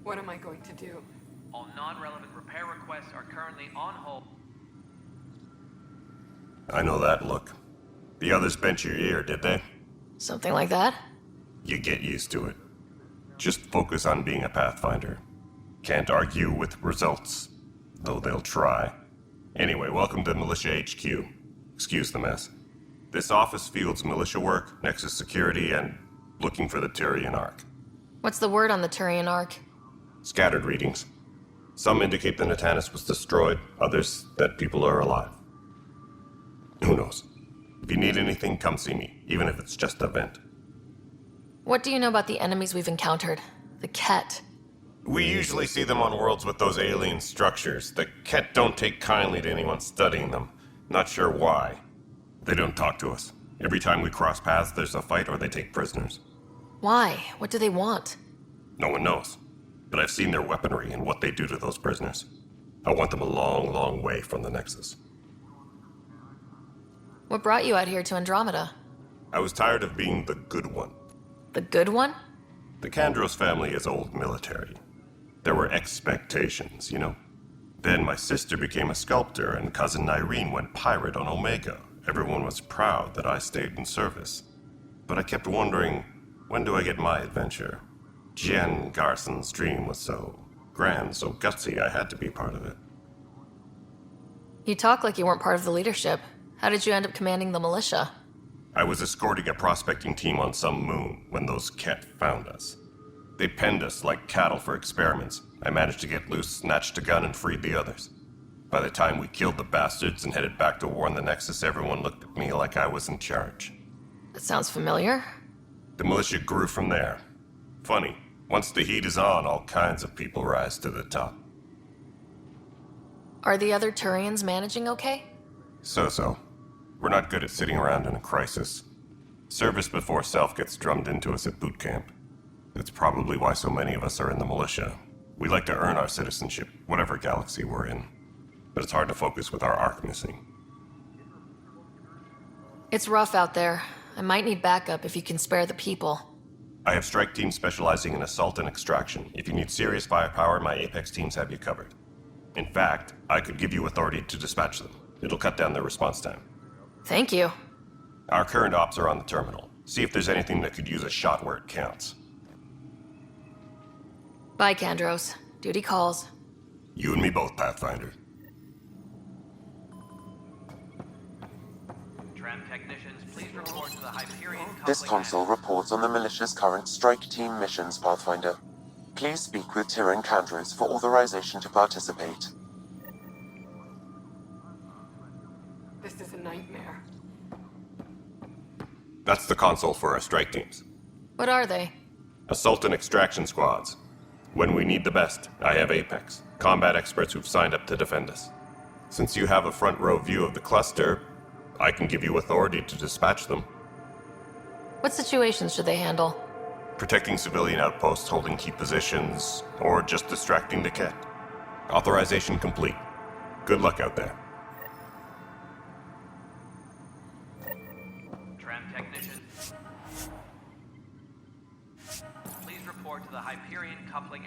What am I going to do? All non-relevant repair requests are currently on hold. I know that look. The others bent your ear, did they? Something like that? You get used to it. Just focus on being a Pathfinder. Can't argue with results, though they'll try. Anyway, welcome to Militia HQ. Excuse the mess. This office fields militia work, Nexus security, and looking for the Turian Ark. What's the word on the Turian Ark? Scattered readings. Some indicate the Natanus was destroyed, others that people are alive. Who knows? If you need anything, come see me, even if it's just a vent. What do you know about the enemies we've encountered? The Ket. We usually see them on worlds with those alien structures. The Ket don't take kindly to anyone studying them. Not sure why. They don't talk to us. Every time we cross paths, there's a fight or they take prisoners. Why? What do they want? No one knows. But I've seen their weaponry and what they do to those prisoners. I want them a long, long way from the Nexus. What brought you out here to Andromeda? I was tired of being the good one. The good one? The Kandros family is old military. There were expectations, you know. Then my sister became a sculptor and cousin Irene went pirate on Omega. Everyone was proud that I stayed in service. But I kept wondering, when do I get my adventure? Jen Garson's dream was so grand, so gutsy, I had to be part of it. You talk like you weren't part of the leadership. How did you end up commanding the militia? I was escorting a prospecting team on some moon when those Ket found us. They penned us like cattle for experiments. I managed to get loose, snatched a gun, and freed the others. By the time we killed the bastards and headed back to warn the Nexus, everyone looked at me like I was in charge. That sounds familiar. The militia grew from there. Funny, once the heat is on, all kinds of people rise to the top. Are the other Turians managing okay? So. We're not good at sitting around in a crisis. Service before self gets drummed into us at boot camp. That's probably why so many of us are in the militia. We like to earn our citizenship, whatever galaxy we're in. But it's hard to focus with our arc missing. It's rough out there. I might need backup if you can spare the people. I have strike teams specializing in assault and extraction. If you need serious firepower, my Apex teams have you covered. In fact, I could give you authority to dispatch them. It'll cut down their response time. Thank you. Our current ops are on the terminal. See if there's anything that could use a shot where it counts. Bye, Kandros. Duty calls. You and me both, Pathfinder. Tram technicians, please report to the Hyperion This coupling console reports on the militia's current strike team missions, Pathfinder. Please speak with Tyrion Kandros for authorization to participate. This is a nightmare. That's the console for our strike teams. What are they? Assault and extraction squads. When we need the best, I have Apex, combat experts who've signed up to defend us. Since you have a front row view of the cluster, I can give you authority to dispatch them. What situations should they handle? Protecting civilian outposts, holding key positions, or just distracting the Ket. Authorization complete. Good luck out there. Tram technicians, please report to the Hyperion coupling.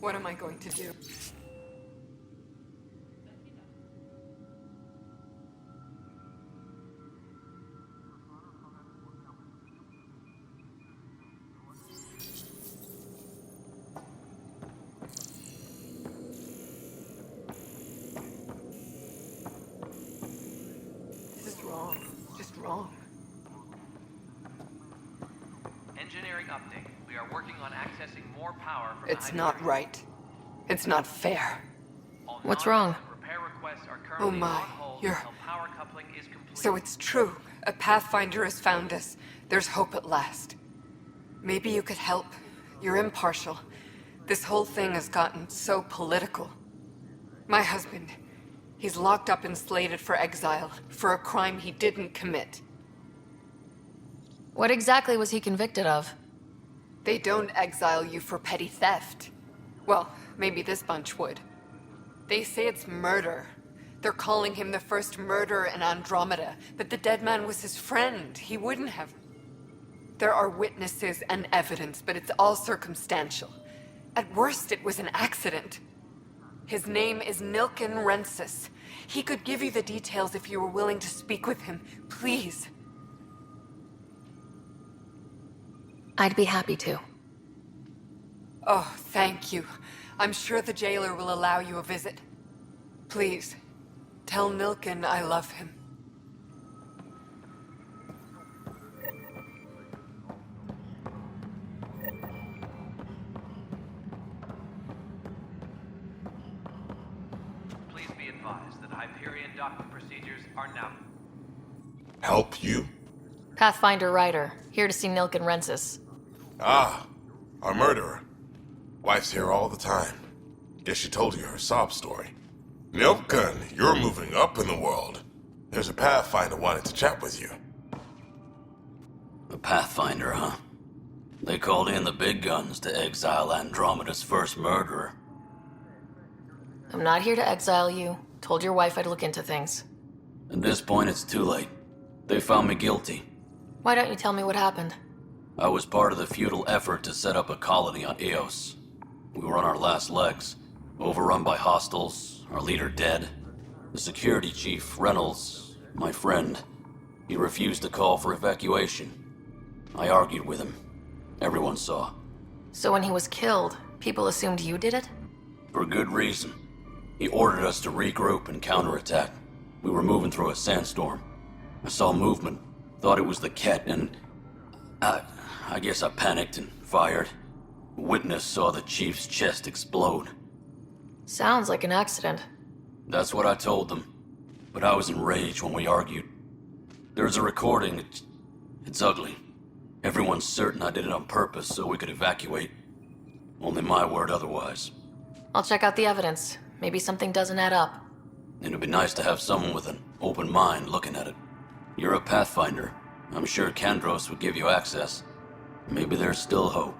What am I going to do? This is wrong. Just wrong. Engineering update. We are working on accessing more power from It's the not Hyperion. right. It's not fair. All What's wrong? non-relevant repair requests are currently Oh my, on hold you're- until power coupling is complete. So it's true. A Pathfinder has found us. There's hope at last. Maybe you could help. You're impartial. This whole thing has gotten so political. My husband, he's locked up and slated for exile for a crime he didn't commit. What exactly was he convicted of? They don't exile you for petty theft. Well, maybe this bunch would. They say it's murder. They're calling him the first murderer in Andromeda, but the dead man was his friend. He wouldn't have... There are witnesses and evidence, but it's all circumstantial. At worst, it was an accident. His name is Nilken Rensis. He could give you the details if you were willing to speak with him. Please. I'd be happy to. Oh, thank you. I'm sure the jailer will allow you a visit. Please, tell Nilken I love him. Please be advised that Hyperion docking procedures are now... Help you? Pathfinder Ryder, here to see Nilken Rensis. Ah, our murderer. Wife's here all the time. Guess she told you her sob story. Nilken, you're moving up in the world. There's a Pathfinder wanting to chat with you. A Pathfinder, huh? They called in the big guns to exile Andromeda's first murderer. I'm not here to exile you. Told your wife I'd look into things. At this point, it's too late. They found me guilty. Why don't you tell me what happened? I was part of the futile effort to set up a colony on Eos. We were on our last legs, overrun by hostiles, our leader dead. The security chief, Reynolds, my friend, he refused to call for evacuation. I argued with him. Everyone saw. So when he was killed, people assumed you did it? For good reason. He ordered us to regroup and counterattack. We were moving through a sandstorm. I saw movement, thought it was the Ket, and... I guess I panicked and fired. A witness saw the chief's chest explode. Sounds like an accident. That's what I told them. But I was enraged when we argued. There's a recording. It's ugly. Everyone's certain I did it on purpose so we could evacuate. Only my word otherwise. I'll check out the evidence. Maybe something doesn't add up. It'd be nice to have someone with an open mind looking at it. You're a Pathfinder. I'm sure Kandros would give you access. Maybe there's still hope.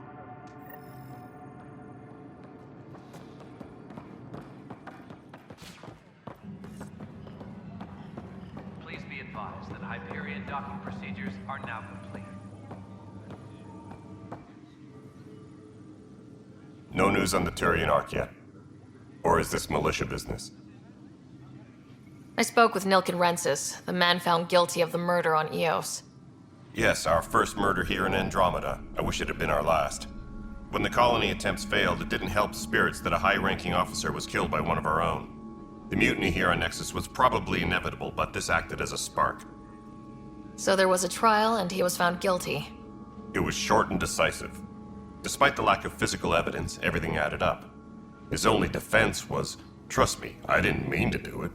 Please be advised that Hyperion docking procedures are now complete. No news on the Turian Ark yet? Or is this militia business? I spoke with Nilken Rensis, the man found guilty of the murder on Eos. Yes, our first murder here in Andromeda. I wish it had been our last. When the colony attempts failed, it didn't help spirits that a high-ranking officer was killed by one of our own. The mutiny here on Nexus was probably inevitable, but this acted as a spark. So there was a trial and he was found guilty. It was short and decisive. Despite the lack of physical evidence, everything added up. His only defense was, "Trust me, I didn't mean to do it."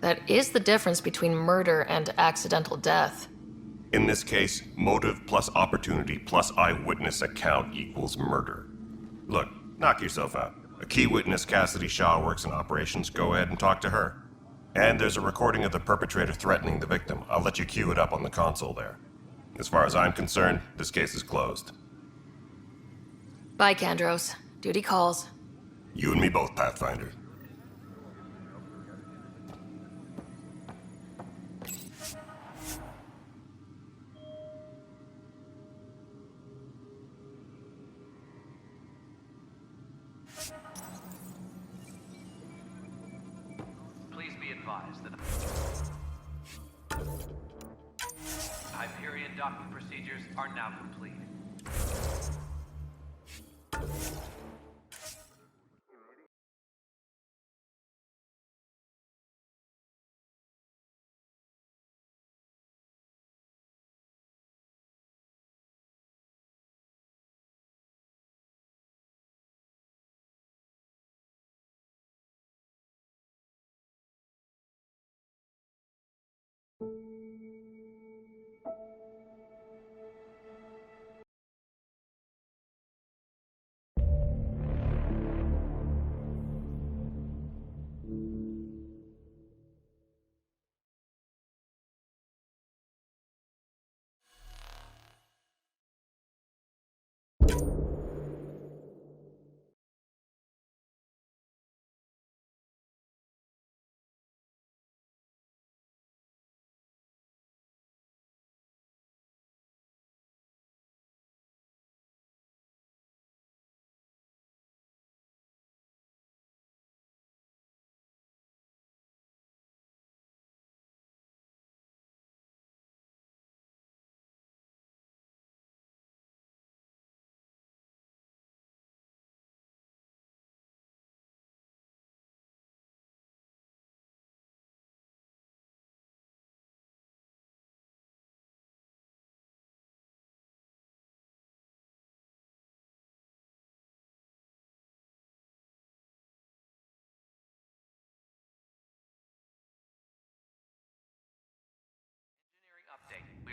That is the difference between murder and accidental death. In this case, motive plus opportunity plus eyewitness account equals murder. Look, knock yourself out. A key witness, Cassidy Shaw, works in operations. Go ahead and talk to her. And there's a recording of the perpetrator threatening the victim. I'll let you cue it up on the console there. As far as I'm concerned, this case is closed. Bye, Kandros. Duty calls. You and me both, Pathfinder. Please be advised that Hyperion docking procedures are now complete.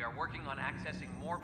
We are working on accessing more...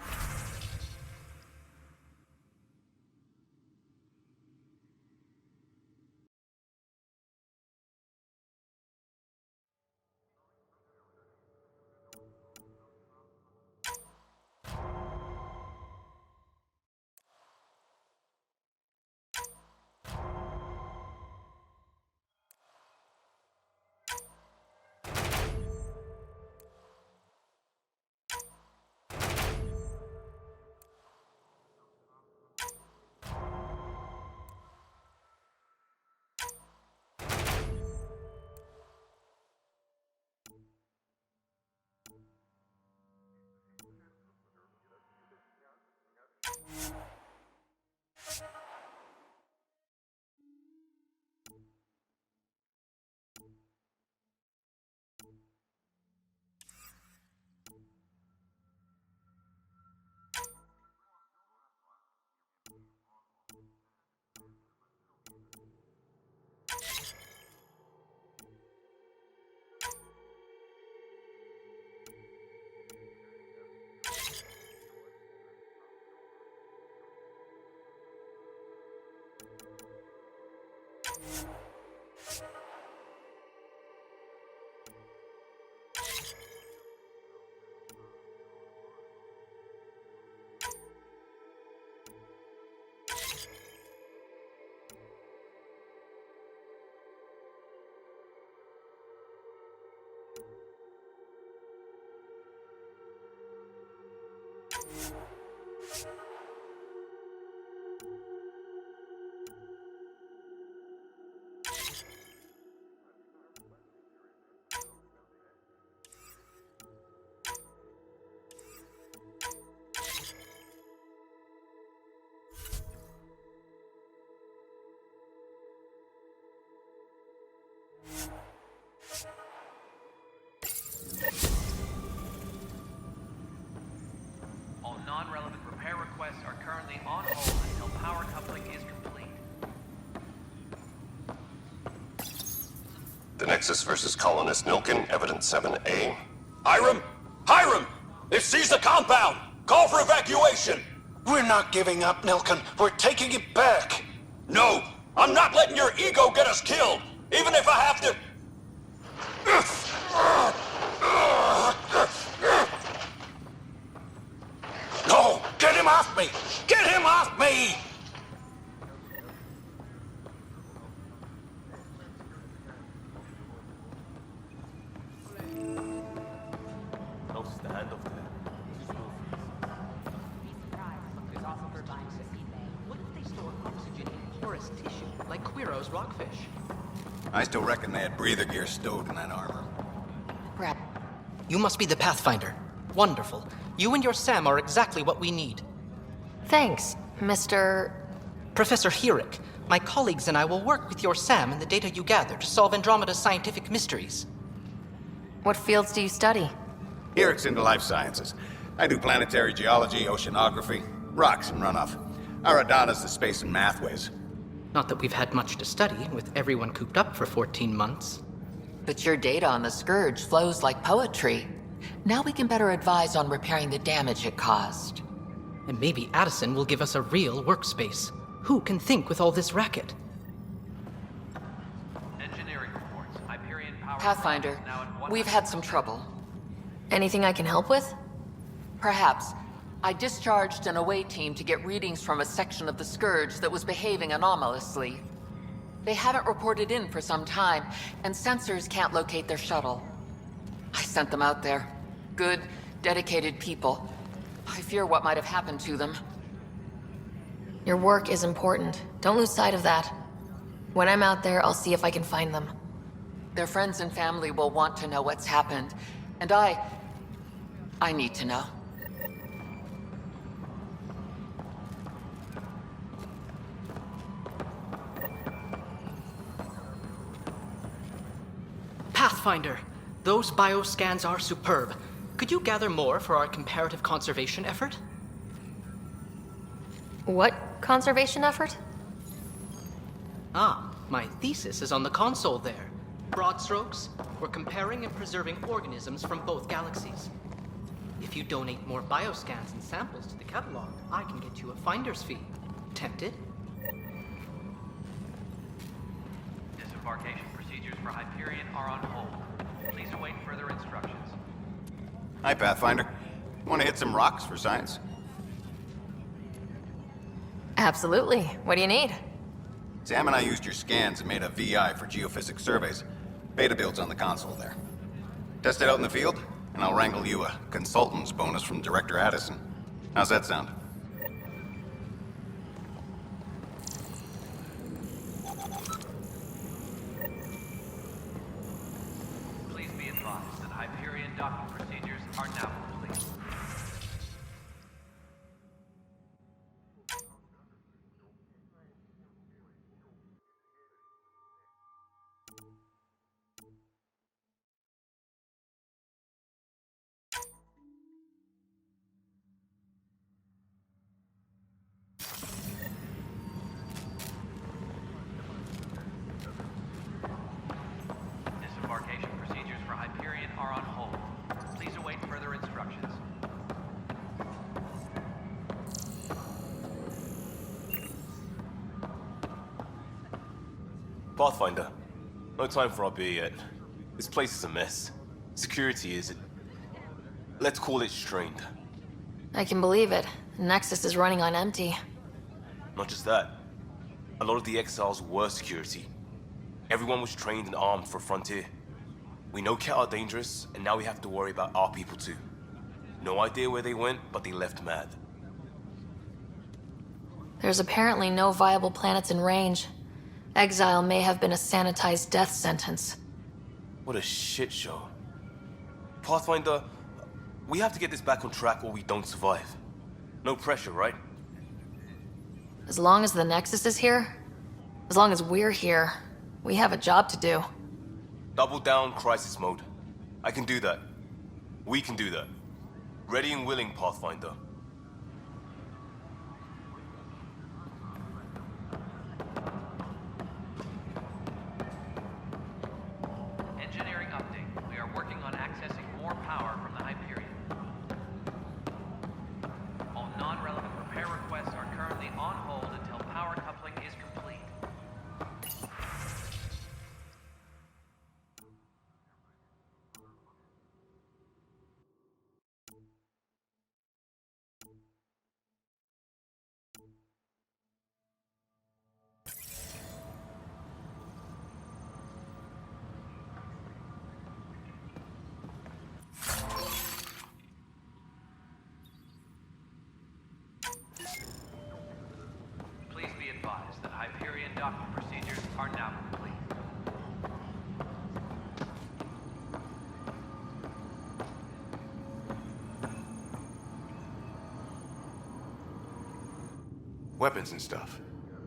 All non-relevant repair requests are currently on hold until power coupling is complete. The Nexus versus Colonist Nilkin, Evidence 7A. Hiram! Hiram! They've seized the compound! Call for evacuation! We're not giving up, Nilkin. We're taking it back. No! I'm not letting your ego get us killed! Even if I have to... No! Get him off me! Get him off me! Like Quiro's rockfish. I still reckon they had breather gear stowed in that armor. Crap. You must be the Pathfinder. Wonderful. You and your Sam are exactly what we need. Thanks, Mr. Professor Herrick, my colleagues and I will work with your Sam and the data you gather to solve Andromeda's scientific mysteries. What fields do you study? Herrick's into life sciences. I do planetary geology, oceanography, rocks and runoff. Aradana's the space and math whiz. Not that we've had much to study, with everyone cooped up for 14 months. But your data on the Scourge flows like poetry. Now we can better advise on repairing the damage it caused. And maybe Addison will give us a real workspace. Who can think with all this racket? Engineering reports. Hyperion power... Pathfinder, now at we've had some trouble. Anything I can help with? Perhaps. I discharged an away team to get readings from a section of the Scourge that was behaving anomalously. They haven't reported in for some time, and sensors can't locate their shuttle. I sent them out there. Good, dedicated people. I fear what might have happened to them. Your work is important. Don't lose sight of that. When I'm out there, I'll see if I can find them. Their friends and family will want to know what's happened, and I need to know. Pathfinder, those bioscans are superb. Could you gather more for our comparative conservation effort? What conservation effort? Ah, my thesis is on the console there. Broad strokes, we're comparing and preserving organisms from both galaxies. If you donate more bioscans and samples to the catalog, I can get you a finder's fee. Tempted? Disembarkation procedures for Hyperion are on hold. Please await further instructions. Hi, Pathfinder. Want to hit some rocks for science? Absolutely. What do you need? Sam and I used your scans and made a VI for geophysics surveys. Beta builds on the console there. Test it out in the field, and I'll wrangle you a consultant's bonus from Director Addison. How's that sound? Please be advised that Hyperion docking procedures are now complete. Disembarkation procedures for Hyperion are on hold. Please await further instructions. Pathfinder, no time for our beer yet. This place is a mess. Security is... let's call it strained. I can believe it. Nexus is running on empty. Not just that. A lot of the exiles were security. Everyone was trained and armed for Frontier. We know Ket are dangerous, and now we have to worry about our people too. No idea where they went, but they left mad. There's apparently no viable planets in range. Exile may have been a sanitized death sentence. What a shit show. Pathfinder, we have to get this back on track or we don't survive. No pressure, right? As long as the Nexus is here, as long as we're here, we have a job to do. Double down crisis mode. I can do that. We can do that. Ready and willing, Pathfinder. Engineering update. We are working on accessing more power from the Hyperion. All non-relevant repair requests are currently on hold until power coupling is complete. Please be advised that Hyperion docking procedures are now complete. Weapons and stuff.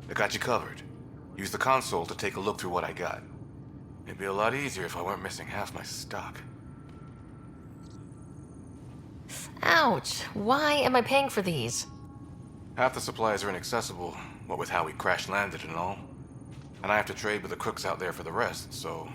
I got you covered. Use the console to take a look through what I got. It'd be a lot easier if I weren't missing half my stock. Ouch! Why am I paying for these? Half the supplies are inaccessible, what with how we crash-landed and all. And I have to trade with the crooks out there for the rest, so...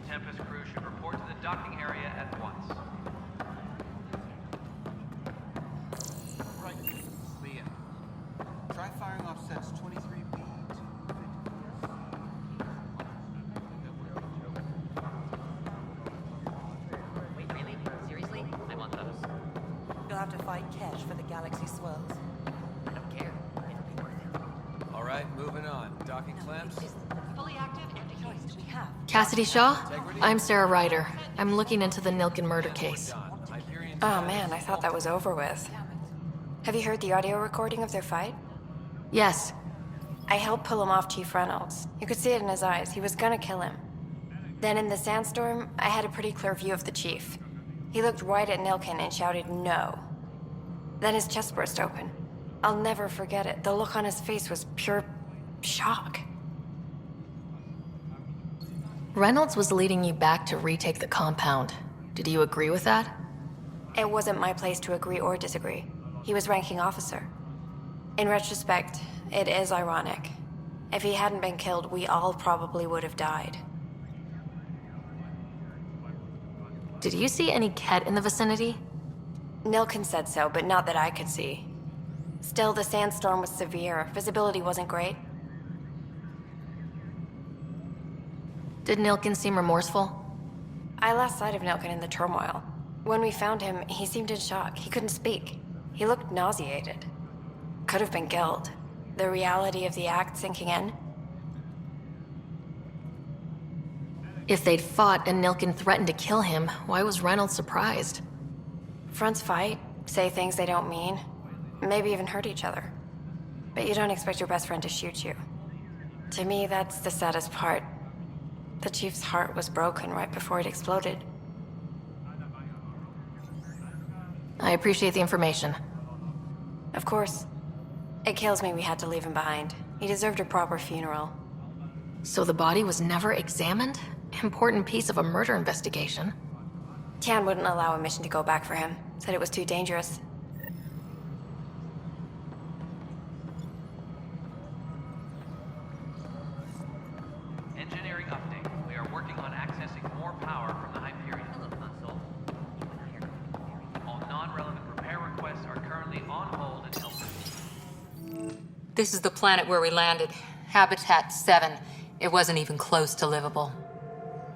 Tempest crew should report to the docking area at once. Right. Leah. Try firing off sets 23B to 54. Wait, really? Seriously? I want those. You'll have to fight Kesh for the Galaxy Swells. I don't care. It'll be worth it. All right, moving on. Docking clamps. Fully active and choice. We have. Cassidy Shaw? I'm Sarah Ryder. I'm looking into the Nilkin murder case. Oh man, I thought that was over with. Have you heard the audio recording of their fight? Yes. I helped pull him off Chief Reynolds. You could see it in his eyes. He was gonna kill him. Then in the sandstorm, I had a pretty clear view of the chief. He looked right at Nilkin and shouted no. Then his chest burst open. I'll never forget it. The look on his face was pure shock. Reynolds was leading you back to retake the compound. Did you agree with that? It wasn't my place to agree or disagree. He was ranking officer. In retrospect, it is ironic. If he hadn't been killed, we all probably would have died. Did you see any Ket in the vicinity? Nilkin said so, but not that I could see. Still, the sandstorm was severe. Visibility wasn't great. Did Nilkin seem remorseful? I lost sight of Nilkin in the turmoil. When we found him, he seemed in shock. He couldn't speak. He looked nauseated. Could have been guilt. The reality of the act sinking in. If they'd fought and Nilkin threatened to kill him, why was Reynolds surprised? Fronts fight, say things they don't mean, maybe even hurt each other. But you don't expect your best friend to shoot you. To me, that's the saddest part. The chief's heart was broken right before it exploded. I appreciate the information. Of course. It kills me we had to leave him behind. He deserved a proper funeral. So the body was never examined? Important piece of a murder investigation. Tian wouldn't allow a mission to go back for him. Said it was too dangerous. Engineering update. We are working on accessing more power from the Hyperion. Hello, console. All non-relevant repair requests are currently on hold until... This is the planet where we landed. Habitat 7. It wasn't even close to livable.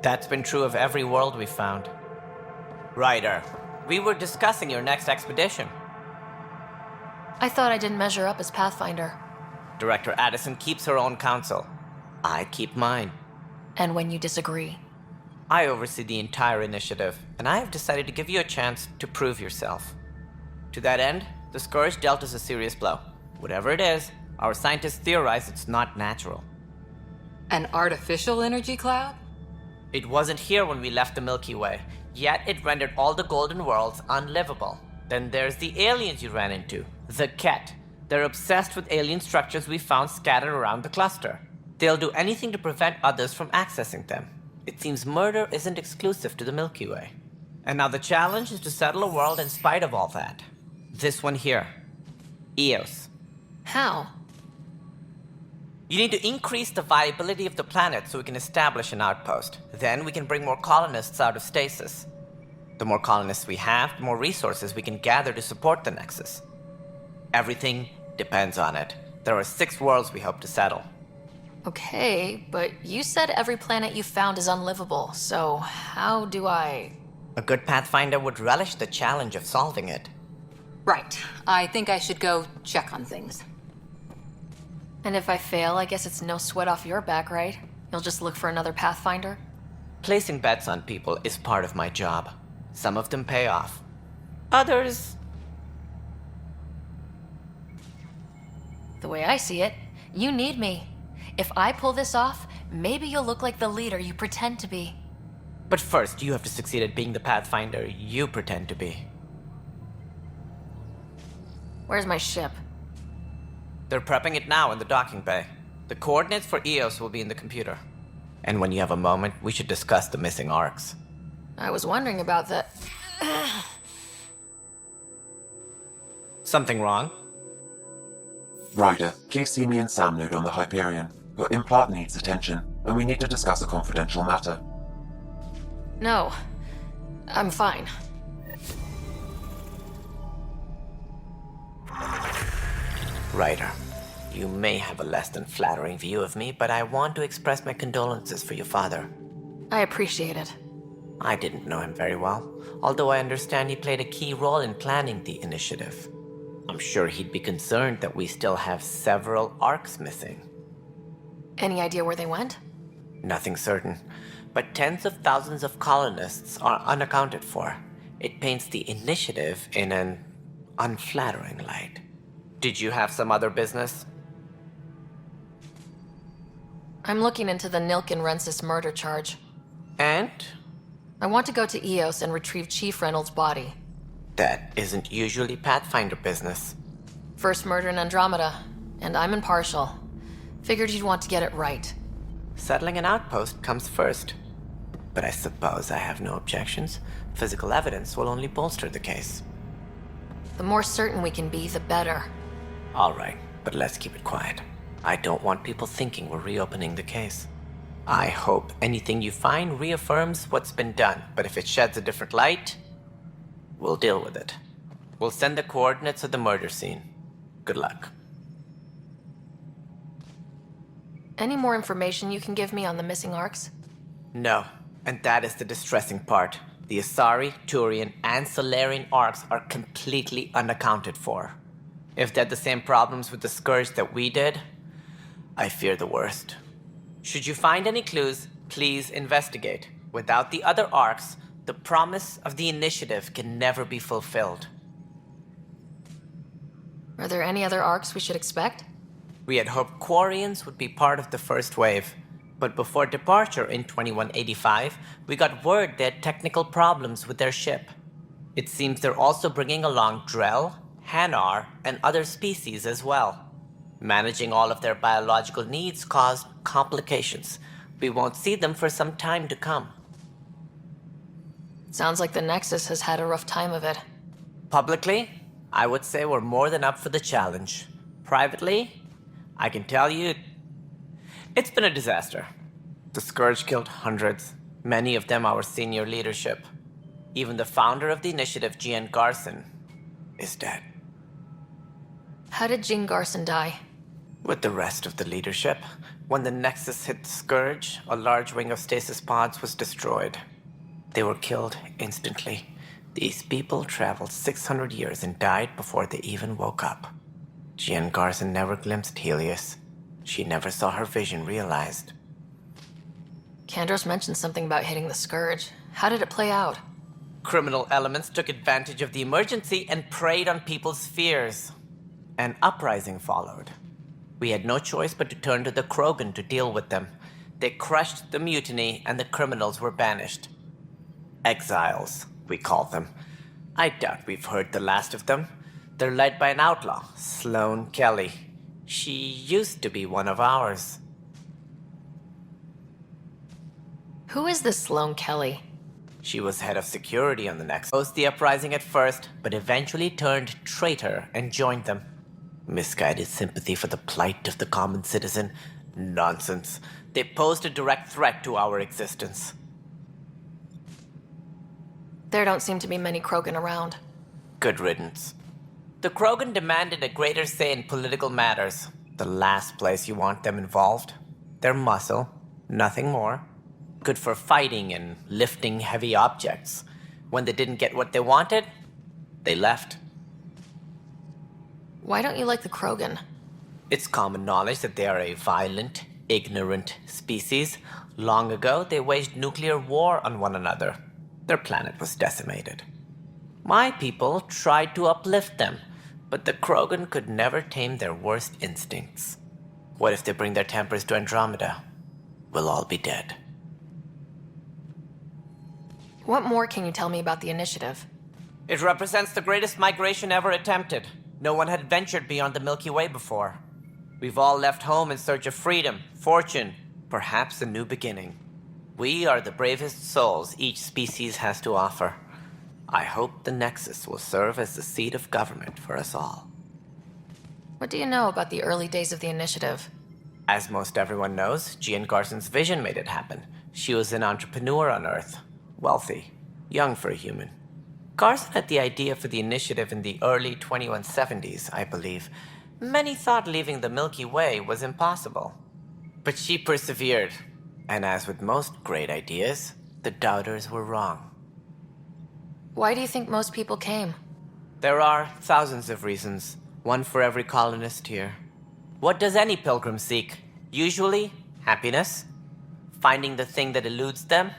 That's been true of every world we've found. Ryder, we were discussing your next expedition. I thought I didn't measure up as Pathfinder. Director Addison keeps her own counsel. I keep mine. And when you disagree? I oversee the entire initiative, and I have decided to give you a chance to prove yourself. To that end, the Scourge dealt us a serious blow. Whatever it is, our scientists theorize it's not natural. An artificial energy cloud? It wasn't here when we left the Milky Way, yet it rendered all the golden worlds unlivable. Then there's the aliens you ran into, the Ket. They're obsessed with alien structures we found scattered around the cluster. They'll do anything to prevent others from accessing them. It seems murder isn't exclusive to the Milky Way. And now the challenge is to settle a world in spite of all that. This one here. Eos. How? You need to increase the viability of the planet so we can establish an outpost. Then we can bring more colonists out of stasis. The more colonists we have, the more resources we can gather to support the Nexus. Everything depends on it. There are 6 worlds we hope to settle. Okay, but you said every planet you found is unlivable, so how do I... A good Pathfinder would relish the challenge of solving it. Right. I think I should go check on things. And if I fail, I guess it's no sweat off your back, right? You'll just look for another Pathfinder? Placing bets on people is part of my job. Some of them pay off. Others... The way I see it, you need me. If I pull this off, maybe you'll look like the leader you pretend to be. But first, you have to succeed at being the Pathfinder you pretend to be. Where's my ship? They're prepping it now in the docking bay. The coordinates for Eos will be in the computer. And when you have a moment, we should discuss the missing arcs. I was wondering about that. Something wrong? Ryder, please see me and Sam Node on the Hyperion. Your implant needs attention, and we need to discuss a confidential matter. No, I'm fine. Ryder, you may have a less than flattering view of me, but I want to express my condolences for your father. I appreciate it. I didn't know him very well, although I understand he played a key role in planning the initiative. I'm sure he'd be concerned that we still have several arcs missing. Any idea where they went? Nothing certain, but tens of thousands of colonists are unaccounted for. It paints the initiative in an unflattering light. Did you have some other business? I'm looking into the Nilken Rensis murder charge. And? I want to go to Eos and retrieve Chief Reynolds' body. That isn't usually Pathfinder business. First murder in Andromeda, and I'm impartial. Figured you'd want to get it right. Settling an outpost comes first. But I suppose I have no objections. Physical evidence will only bolster the case. The more certain we can be, the better. All right, but let's keep it quiet. I don't want people thinking we're reopening the case. I hope anything you find reaffirms what's been done, but if it sheds a different light, we'll deal with it. We'll send the coordinates of the murder scene. Good luck. Any more information you can give me on the missing arcs? No, and that is the distressing part. The Asari, Turian, and Solarian arcs are completely unaccounted for. If they had the same problems with the Scourge that we did, I fear the worst. Should you find any clues, please investigate. Without the other arcs, the promise of the initiative can never be fulfilled. Are there any other arcs we should expect? We had hoped Quarians would be part of the first wave, but before departure in 2185, we got word they had technical problems with their ship. It seems they're also bringing along Drell, Hanar, and other species as well. Managing all of their biological needs caused complications. We won't see them for some time to come. Sounds like the Nexus has had a rough time of it. Publicly, I would say we're more than up for the challenge. Privately, I can tell you, it's been a disaster. The Scourge killed hundreds, many of them our senior leadership. Even the founder of the initiative, Gian Garson, is dead. How did Jean Garson die? With the rest of the leadership, when the Nexus hit the Scourge, a large wing of stasis pods was destroyed. They were killed instantly. These people traveled 600 years and died before they even woke up. Jean Garson never glimpsed Helios. She never saw her vision realized. Kandros mentioned something about hitting the Scourge. How did it play out? Criminal elements took advantage of the emergency and preyed on people's fears. An uprising followed. We had no choice but to turn to the Krogan to deal with them. They crushed the mutiny and the criminals were banished. Exiles, we call them. I doubt we've heard the last of them. They're led by an outlaw, Sloane Kelly. She used to be one of ours. Who is this Sloane Kelly? She was head of security on the Nexus. Opposed the uprising at first, but eventually turned traitor and joined them. Misguided sympathy for the plight of the common citizen? Nonsense. They posed a direct threat to our existence. There don't seem to be many Krogan around. Good riddance. The Krogan demanded a greater say in political matters. The last place you want them involved. They're muscle, nothing more. Good for fighting and lifting heavy objects. When they didn't get what they wanted, they left. Why don't you like the Krogan? It's common knowledge that they are a violent, ignorant species. Long ago, they waged nuclear war on one another. Their planet was decimated. My people tried to uplift them, but the Krogan could never tame their worst instincts. What if they bring their tempers to Andromeda? We'll all be dead. What more can you tell me about the initiative? It represents the greatest migration ever attempted. No one had ventured beyond the Milky Way before. We've all left home in search of freedom, fortune, perhaps a new beginning. We are the bravest souls each species has to offer. I hope the Nexus will serve as the seat of government for us all. What do you know about the early days of the initiative? As most everyone knows, Jean Garson's vision made it happen. She was an entrepreneur on Earth. Wealthy. Young for a human. Garson had the idea for the initiative in the early 2170s, I believe. Many thought leaving the Milky Way was impossible. But she persevered. And as with most great ideas, the doubters were wrong. Why do you think most people came? There are thousands of reasons, one for every colonist here. What does any pilgrim seek? Usually, happiness. Finding the thing that eludes them,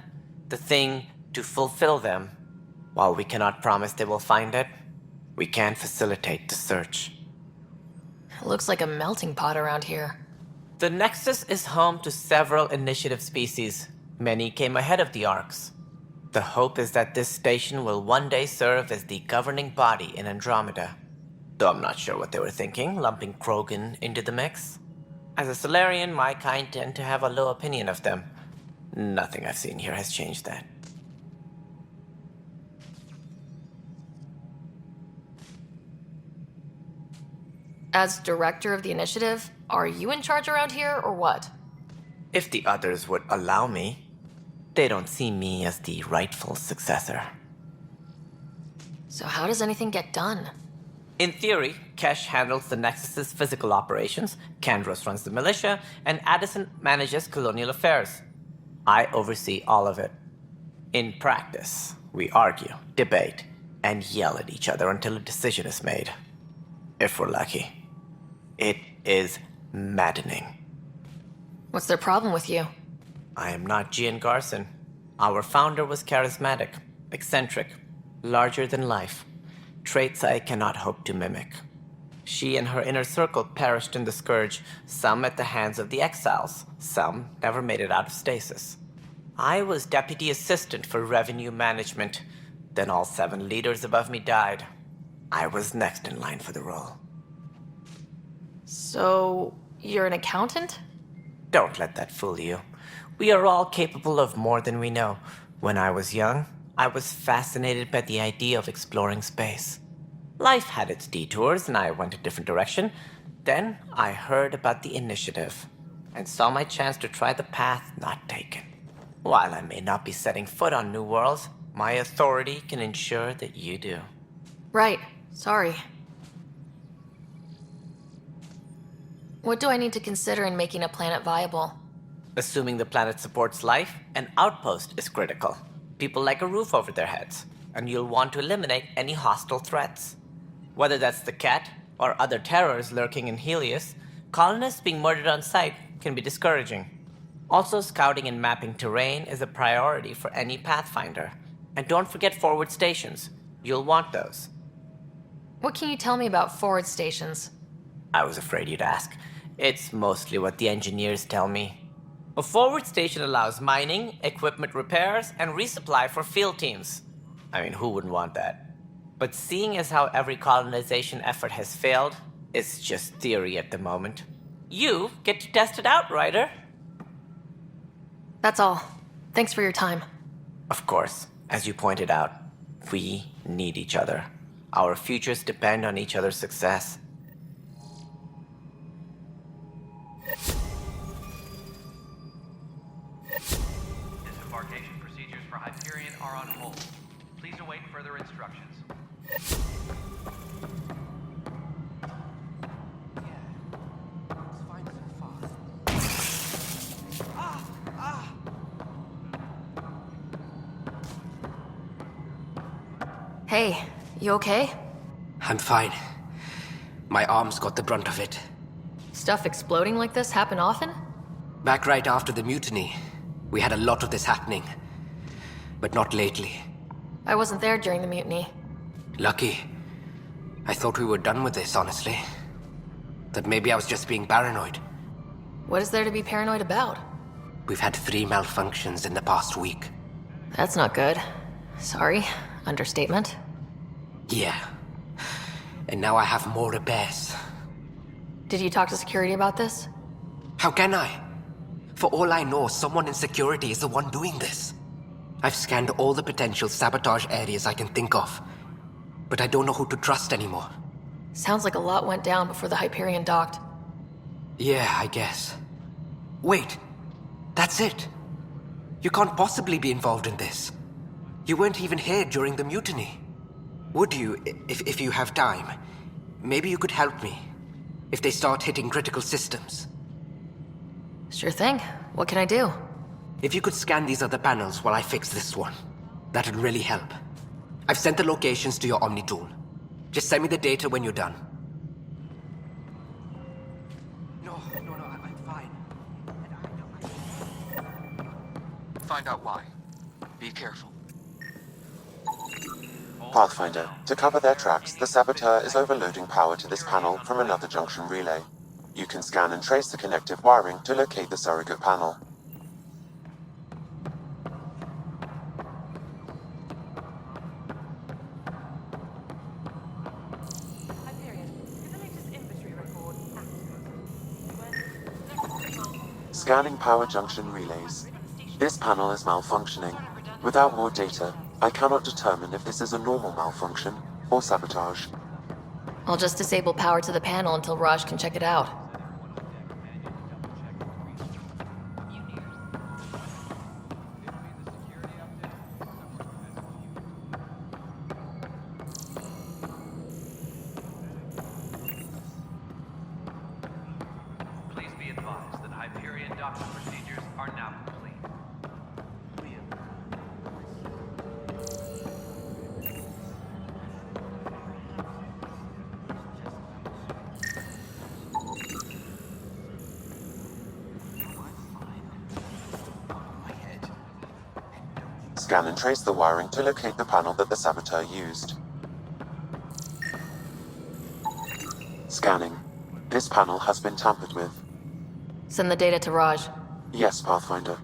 the thing to fulfill them. While we cannot promise they will find it, we can facilitate the search. It looks like a melting pot around here. The Nexus is home to several initiative species. Many came ahead of the Arks. The hope is that this station will one day serve as the governing body in Andromeda. Though I'm not sure what they were thinking, lumping Krogan into the mix. As a Solarian, my kind tend to have a low opinion of them. Nothing I've seen here has changed that. As director of the initiative, are you in charge around here, or what? If the others would allow me, they don't see me as the rightful successor. So how does anything get done? In theory, Kesh handles the Nexus's physical operations, Kandros runs the militia, and Addison manages colonial affairs. I oversee all of it. In practice, we argue, debate, and yell at each other until a decision is made. If we're lucky. It is maddening. What's their problem with you? I am not Jean Garson. Our founder was charismatic, eccentric, larger than life. Traits I cannot hope to mimic. She and her inner circle perished in the Scourge, some at the hands of the Exiles, some never made it out of stasis. I was deputy assistant for revenue management. Then all 7 leaders above me died. I was next in line for the role. So, you're an accountant? Don't let that fool you. We are all capable of more than we know. When I was young, I was fascinated by the idea of exploring space. Life had its detours, and I went a different direction. Then I heard about the initiative, and saw my chance to try the path not taken. While I may not be setting foot on new worlds, my authority can ensure that you do. Right. Sorry. What do I need to consider in making a planet viable? Assuming the planet supports life, an outpost is critical. People like a roof over their heads, and you'll want to eliminate any hostile threats. Whether that's the Cat or other terrors lurking in Helios, colonists being murdered on sight can be discouraging. Also, scouting and mapping terrain is a priority for any Pathfinder. And don't forget forward stations. You'll want those. What can you tell me about forward stations? I was afraid you'd ask. It's mostly what the engineers tell me. A forward station allows mining, equipment repairs, and resupply for field teams. I mean, who wouldn't want that? But seeing as how every colonization effort has failed, it's just theory at the moment. You get to test it out, Ryder. That's all. Thanks for your time. Of course, as you pointed out, we need each other. Our futures depend on each other's success. Disembarkation procedures for Hyperion are on hold. Please await further instructions. Hey, you okay? I'm fine. My arms got the brunt of it. Stuff exploding like this happen often? Back right after the mutiny, we had a lot of this happening. But not lately. I wasn't there during the mutiny. Lucky. I thought we were done with this, honestly. That maybe I was just being paranoid. What is there to be paranoid about? We've had 3 malfunctions in the past week. That's not good. Sorry. Understatement. Yeah. And now I have more repairs. Did you talk to security about this? How can I? For all I know, someone in security is the one doing this. I've scanned all the potential sabotage areas I can think of, but I don't know who to trust anymore. Sounds like a lot went down before the Hyperion docked. Yeah, I guess. Wait, that's it. You can't possibly be involved in this. You weren't even here during the mutiny. Would you, if you have time? Maybe you could help me, if they start hitting critical systems. Sure thing. What can I do? If you could scan these other panels while I fix this one, that'd really help. I've sent the locations to your Omni tool. Just send me the data when you're done. No, I'm fine. Find out why. Be careful. Pathfinder, to cover their tracks, the Saboteur is overloading power to this panel from another junction relay. You can scan and trace the connective wiring to locate the surrogate panel. Scanning power junction relays. This panel is malfunctioning. Without more data, I cannot determine if this is a normal malfunction or sabotage. I'll just disable power to the panel until Raj can check it out. Please be advised that Hyperion docking procedures are now complete. Scan and trace the wiring to locate the panel that the Saboteur used. Scanning. This panel has been tampered with. Send the data to Raj. Yes, Pathfinder.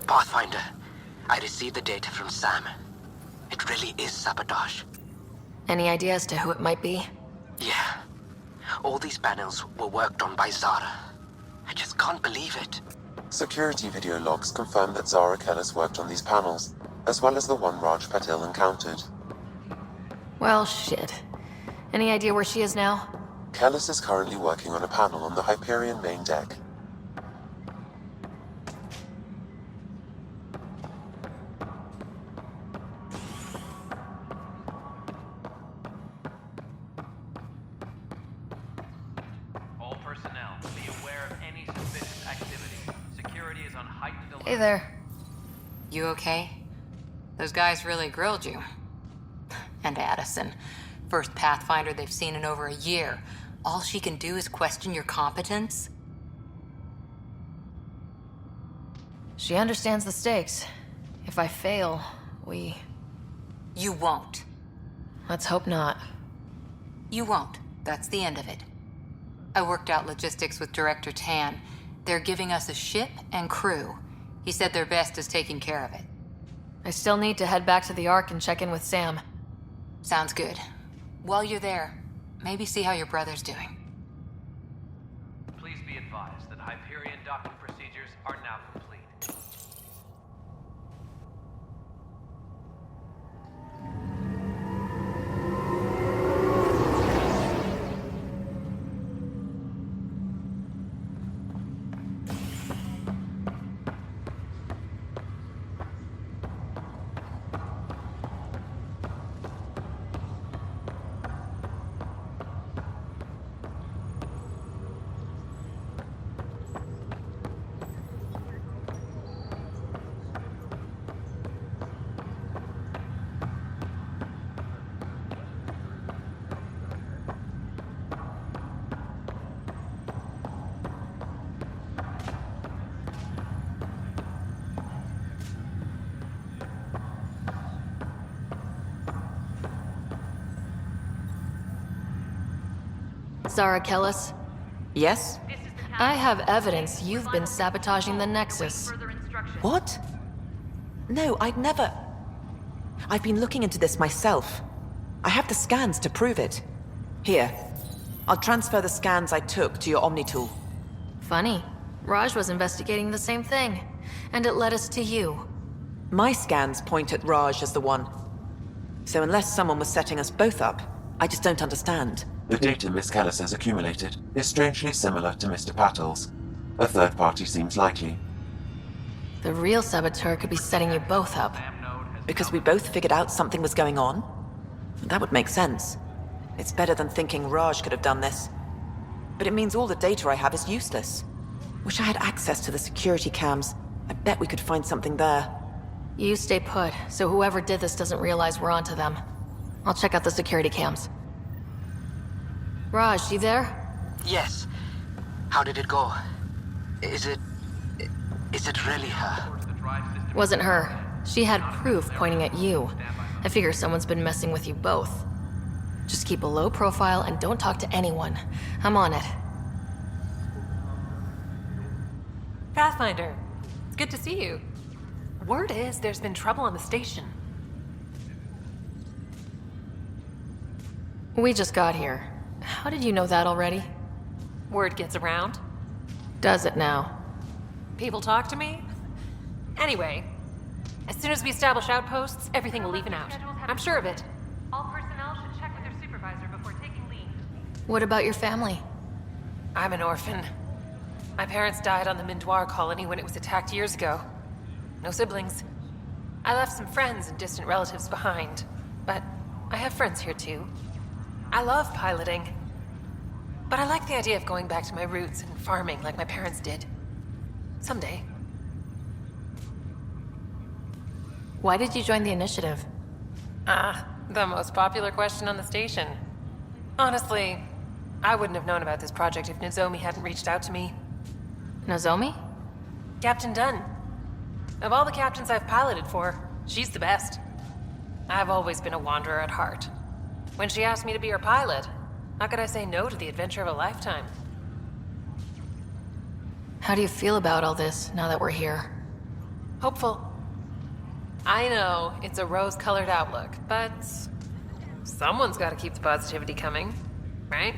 Pathfinder, I received the data from Sam. It really is sabotage. Any idea as to who it might be? Yeah. All these panels were worked on by Zara. I just can't believe it. Security video logs confirm that Zara Kellis worked on these panels, as well as the one Raj Patil encountered. Well, shit. Any idea where she is now? Kellis is currently working on a panel on the Hyperion main deck. All personnel, be aware of any suspicious activity. Security is on heightened alert. Hey there. You okay? Those guys really grilled you. And Addison. First Pathfinder they've seen in over a year. All she can do is question your competence? She understands the stakes. If I fail, we... You won't. Let's hope not. You won't. That's the end of it. I worked out logistics with Director Tan. They're giving us a ship and crew. He said their best is taking care of it. I still need to head back to the Ark and check in with Sam. Sounds good. While you're there, maybe see how your brother's doing. Please be advised that Hyperion docking procedures are now complete. Zara Kellis? Yes? I have evidence you've been sabotaging the Nexus. What? No, I'd never... I've been looking into this myself. I have the scans to prove it. Here. I'll transfer the scans I took to your Omni tool. Funny. Raj was investigating the same thing, and it led us to you. My scans point at Raj as the one. So unless someone was setting us both up, I just don't understand. The data Miss Kellis has accumulated is strangely similar to Mr. Patel's. A third party seems likely. The real saboteur could be setting you both up. Because we both figured out something was going on? That would make sense. It's better than thinking Raj could have done this. But it means all the data I have is useless. Wish I had access to the security cams. I bet we could find something there. You stay put, so whoever did this doesn't realize we're onto them. I'll check out the security cams. Raj, you there? Yes. How did it go? Is it really her? Wasn't her. She had proof pointing at you. I figure someone's been messing with you both. Just keep a low profile and don't talk to anyone. I'm on it. Pathfinder, it's good to see you. Word is there's been trouble on the station. We just got here. How did you know that already? Word gets around. Does it now? People talk to me. Anyway, as soon as we establish outposts, everything will even out. I'm sure of it. All personnel should check with their supervisor before taking leave. What about your family? I'm an orphan. My parents died on the Mindoir colony when it was attacked years ago. No siblings. I left some friends and distant relatives behind, but I have friends here too. I love piloting, but I like the idea of going back to my roots and farming like my parents did. Someday. Why did you join the initiative? The most popular question on the station. Honestly, I wouldn't have known about this project if Nozomi hadn't reached out to me. Nozomi? Captain Dunn. Of all the captains I've piloted for, she's the best. I've always been a wanderer at heart. When she asked me to be her pilot, how could I say no to the adventure of a lifetime? How do you feel about all this, now that we're here? Hopeful. I know, it's a rose-colored outlook, but... someone's gotta keep the positivity coming, right?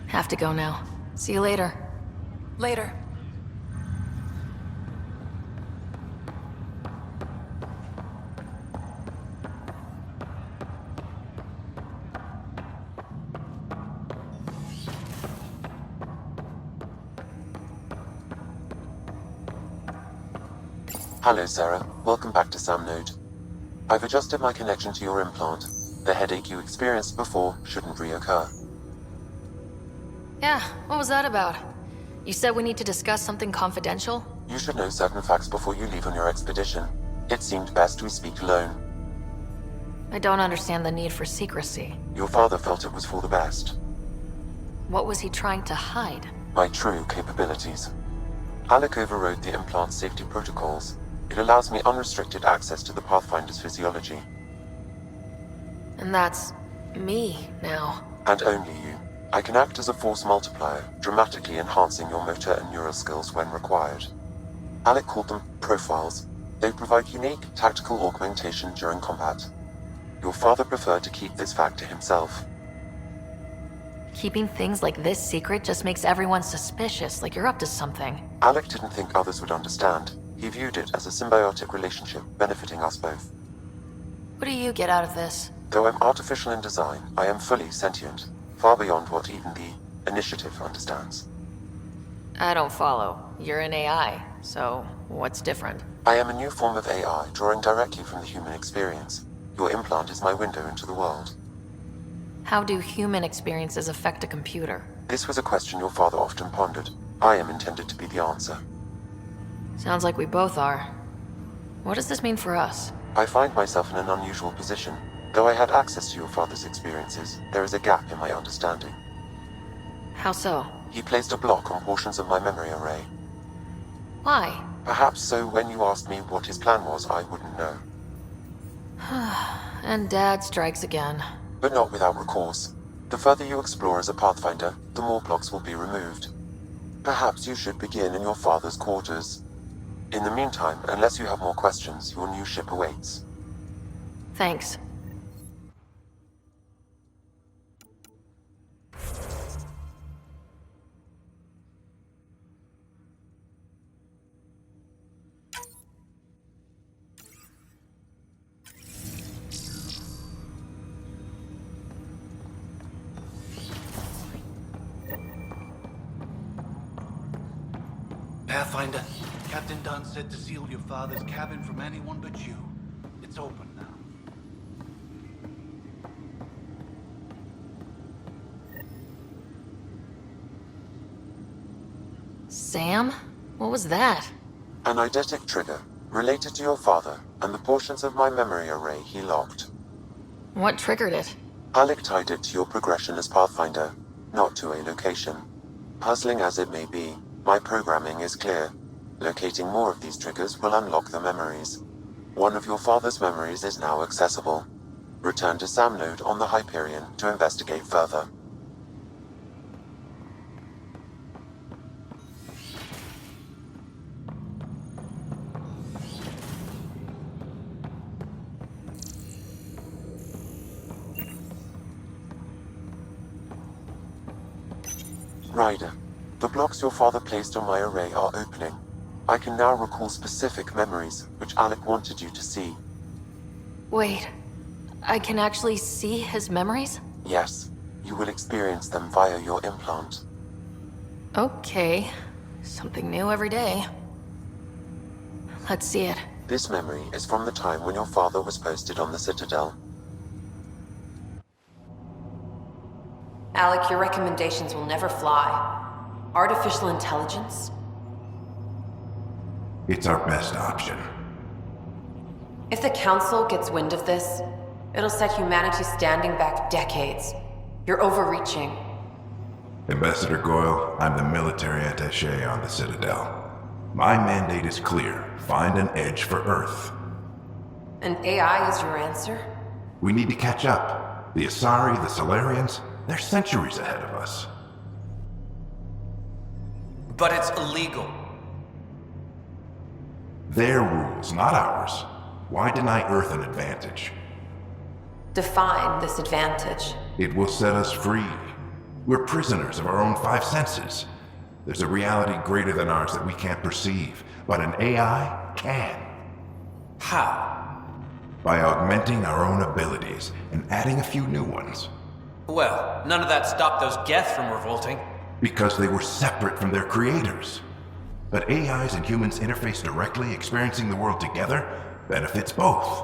Have to go now. See you later. Later. Hello, Sarah. Welcome back to Sam Node. I've adjusted my connection to your implant. The headache you experienced before shouldn't reoccur. Yeah, what was that about? You said we need to discuss something confidential? You should know certain facts before you leave on your expedition. It seemed best we speak alone. I don't understand the need for secrecy. Your father felt it was for the best. What was he trying to hide? My true capabilities. Alec overrode the implant's safety protocols. It allows me unrestricted access to the Pathfinder's physiology. And that's... me, now. And only you. I can act as a force multiplier, dramatically enhancing your motor and neural skills when required. Alec called them profiles. They provide unique tactical augmentation during combat. Your father preferred to keep this fact to himself. Keeping things like this secret just makes everyone suspicious, like you're up to something. Alec didn't think others would understand. He viewed it as a symbiotic relationship benefiting us both. What do you get out of this? Though I'm artificial in design, I am fully sentient, far beyond what even the Initiative understands. I don't follow. You're an AI, so what's different? I am a new form of AI, drawing directly from the human experience. Your implant is my window into the world. How do human experiences affect a computer? This was a question your father often pondered. I am intended to be the answer. Sounds like we both are. What does this mean for us? I find myself in an unusual position. Though I had access to your father's experiences, there is a gap in my understanding. How so? He placed a block on portions of my memory array. Why? Perhaps so when you asked me what his plan was, I wouldn't know. And Dad strikes again. But not without recourse. The further you explore as a Pathfinder, the more blocks will be removed. Perhaps you should begin in your father's quarters. In the meantime, unless you have more questions, your new ship awaits. Thanks. Pathfinder, Captain Dunn said to seal your father's cabin from anyone but you. It's open now. Sam? What was that? An eidetic trigger, related to your father, and the portions of my memory array he locked. What triggered it? Alec tied it to your progression as Pathfinder, not to a location. Puzzling as it may be, my programming is clear. Locating more of these triggers will unlock the memories. One of your father's memories is now accessible. Return to Sam Node on the Hyperion to investigate further. Ryder, the blocks your father placed on my array are opening. I can now recall specific memories, which Alec wanted you to see. Wait, I can actually see his memories? Yes, you will experience them via your implant. Okay, something new every day. Let's see it. This memory is from the time when your father was posted on the Citadel. Alec, your recommendations will never fly. Artificial intelligence? It's our best option. If the Council gets wind of this, it'll set humanity standing back decades. You're overreaching. Ambassador Goyle, I'm the military attaché on the Citadel. My mandate is clear. Find an edge for Earth. And AI is your answer? We need to catch up. The Asari, the Solarians, they're centuries ahead of us. But it's illegal. Their rules, not ours. Why deny Earth an advantage? Define this advantage. It will set us free. We're prisoners of our own five senses. There's a reality greater than ours that we can't perceive, but an AI can. How? By augmenting our own abilities and adding a few new ones. Well, none of that stopped those Geth from revolting. Because they were separate from their creators. But AIs and humans interface directly, experiencing the world together, benefits both.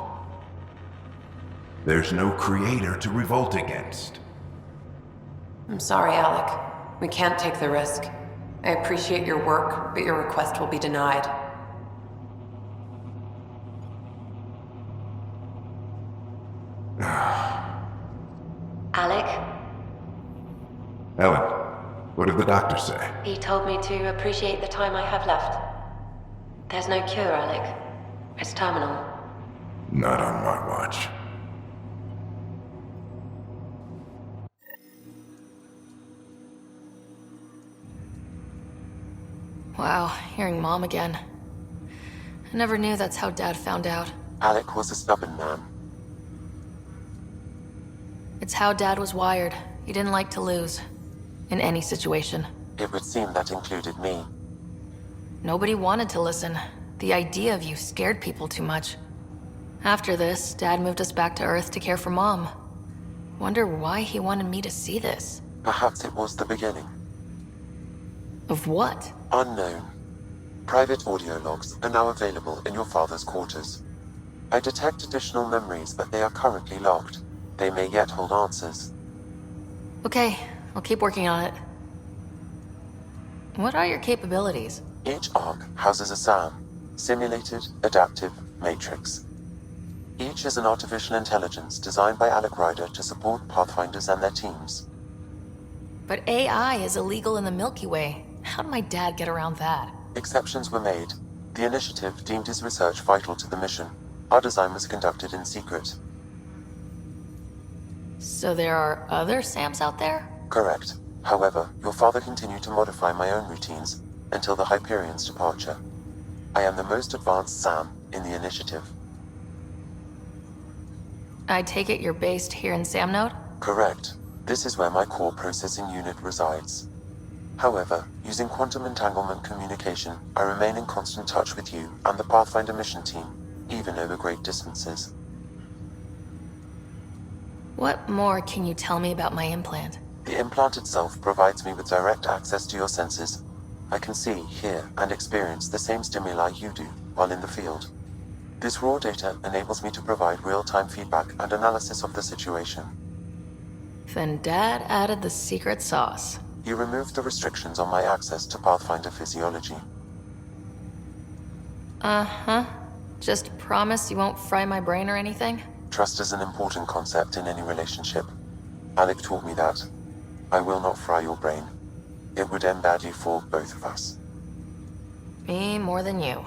There's no creator to revolt against. I'm sorry, Alec. We can't take the risk. I appreciate your work, but your request will be denied. Alec? Ellen, what did the doctor say? He told me to appreciate the time I have left. There's no cure, Alec. It's terminal. Not on my watch. Wow, hearing Mom again. I never knew that's how Dad found out. Alec was a stubborn man. It's how Dad was wired. He didn't like to lose. In any situation. It would seem that included me. Nobody wanted to listen. The idea of you scared people too much. After this, Dad moved us back to Earth to care for Mom. Wonder why he wanted me to see this. Perhaps it was the beginning. Of what? Unknown. Private audio logs are now available in your father's quarters. I detect additional memories, but they are currently locked. They may yet hold answers. Okay, I'll keep working on it. What are your capabilities? Each arc houses a SAM, Simulated Adaptive Matrix. Each is an artificial intelligence designed by Alec Ryder to support Pathfinders and their teams. But AI is illegal in the Milky Way. How did my dad get around that? Exceptions were made. The initiative deemed his research vital to the mission. Our design was conducted in secret. So there are other Sams out there? Correct. However, your father continued to modify my own routines until the Hyperion's departure. I am the most advanced Sam in the initiative. I take it you're based here in Samnode? Correct. This is where my core processing unit resides. However, using quantum entanglement communication, I remain in constant touch with you and the Pathfinder mission team, even over great distances. What more can you tell me about my implant? The implant itself provides me with direct access to your senses. I can see, hear, and experience the same stimuli you do while in the field. This raw data enables me to provide real-time feedback and analysis of the situation. Then Dad added the secret sauce. He removed the restrictions on my access to Pathfinder physiology. Uh-huh. Just promise you won't fry my brain or anything? Trust is an important concept in any relationship. Alec taught me that. I will not fry your brain. It would end badly for both of us. Me more than you.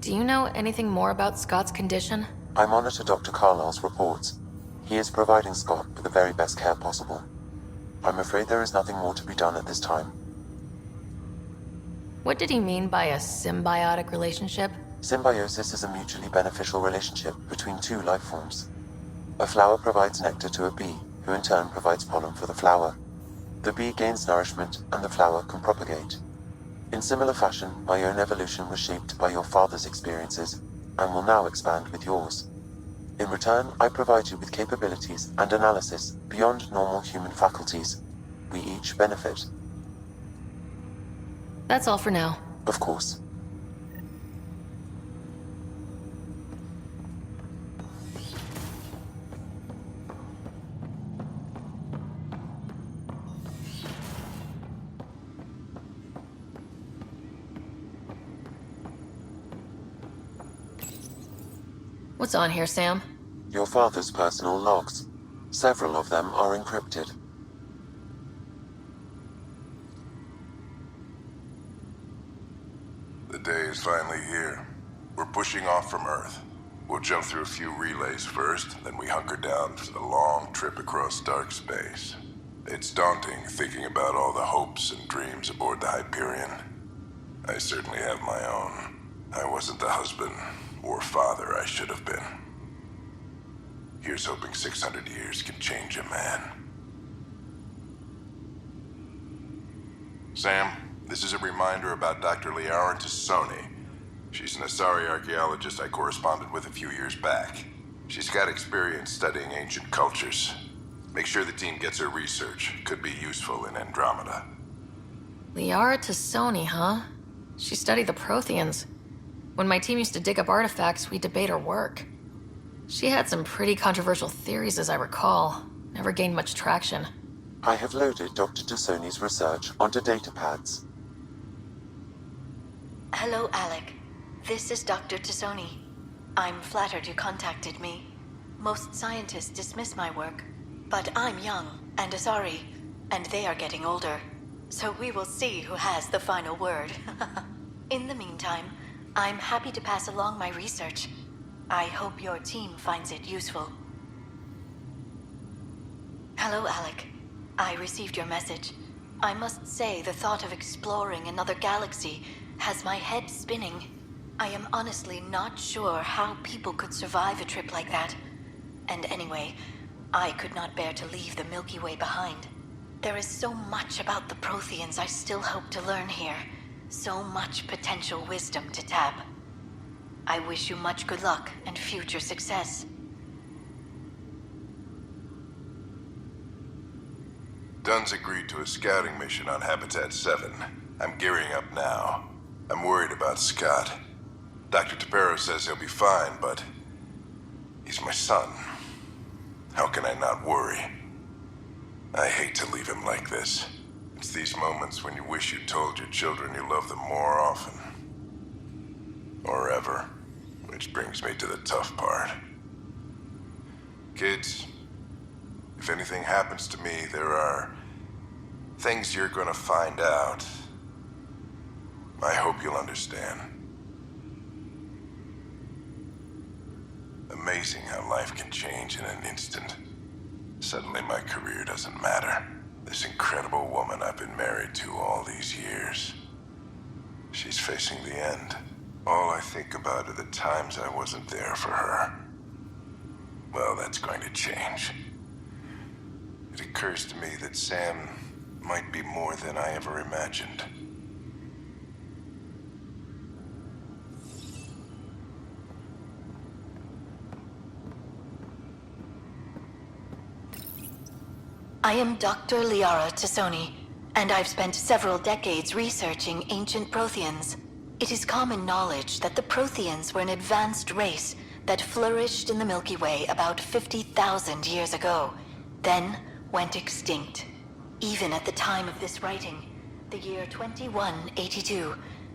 Do you know anything more about Scott's condition? I monitor Dr. Carlisle's reports. He is providing Scott with the very best care possible. I'm afraid there is nothing more to be done at this time. What did he mean by a symbiotic relationship? Symbiosis is a mutually beneficial relationship between two life forms. A flower provides nectar to a bee, who in turn provides pollen for the flower. The bee gains nourishment, and the flower can propagate. In similar fashion, my own evolution was shaped by your father's experiences, and will now expand with yours. In return, I provide you with capabilities and analysis beyond normal human faculties. We each benefit. That's all for now. Of course. What's on here, Sam? Your father's personal logs. Several of them are encrypted. The day is finally here. We're pushing off from Earth. We'll jump through a few relays first, then we hunker down for the long trip across dark space. It's daunting thinking about all the hopes and dreams aboard the Hyperion. I certainly have my own. I wasn't the husband or father I should have been. Here's hoping 600 years can change a man. Sam, this is a reminder about Dr. Liara Tassoni. She's an Asari archaeologist I corresponded with a few years back. She's got experience studying ancient cultures. Make sure the team gets her research. Could be useful in Andromeda. Liara Tassoni, huh? She studied the Protheans. When my team used to dig up artifacts, we'd debate her work. She had some pretty controversial theories, as I recall. Never gained much traction. I have loaded Dr. Tassoni's research onto datapads. Hello, Alec. This is Dr. Tassoni. I'm flattered you contacted me. Most scientists dismiss my work, but I'm young and Asari, and they are getting older. So we will see who has the final word. In the meantime, I'm happy to pass along my research. I hope your team finds it useful. Hello, Alec. I received your message. I must say the thought of exploring another galaxy has my head spinning. I am honestly not sure how people could survive a trip like that. And anyway, I could not bear to leave the Milky Way behind. There is so much about the Protheans I still hope to learn here. So much potential wisdom to tap. I wish you much good luck and future success. Dunn's agreed to a scouting mission on Habitat 7. I'm gearing up now. I'm worried about Scott. Dr. Tapero says he'll be fine, but he's my son. How can I not worry? I hate to leave him like this. It's these moments when you wish you told your children you love them more often. Or ever. Which brings me to the tough part. Kids, if anything happens to me, there are things you're gonna find out. I hope you'll understand. Amazing how life can change in an instant. Suddenly my career doesn't matter. This incredible woman I've been married to all these years. She's facing the end. All I think about are the times I wasn't there for her. Well, that's going to change. It occurs to me that Sam might be more than I ever imagined. I am Dr. Liara Tassoni, and I've spent several decades researching ancient Protheans. It is common knowledge that the Protheans were an advanced race that flourished in the Milky Way about 50,000 years ago, then went extinct. Even at the time of this writing, the year 2182,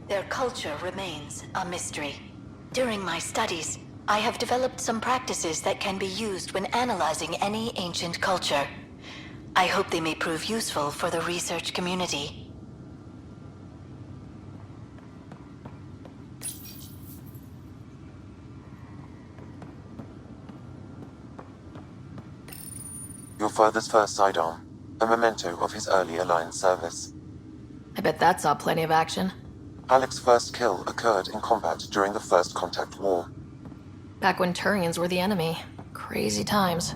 their culture remains a mystery. During my studies, I have developed some practices that can be used when analyzing any ancient culture. I hope they may prove useful for the research community. Your father's first sidearm, a memento of his early Alliance service. I bet that saw plenty of action. Alec's first kill occurred in combat during the First Contact War. Back when Turians were the enemy. Crazy times.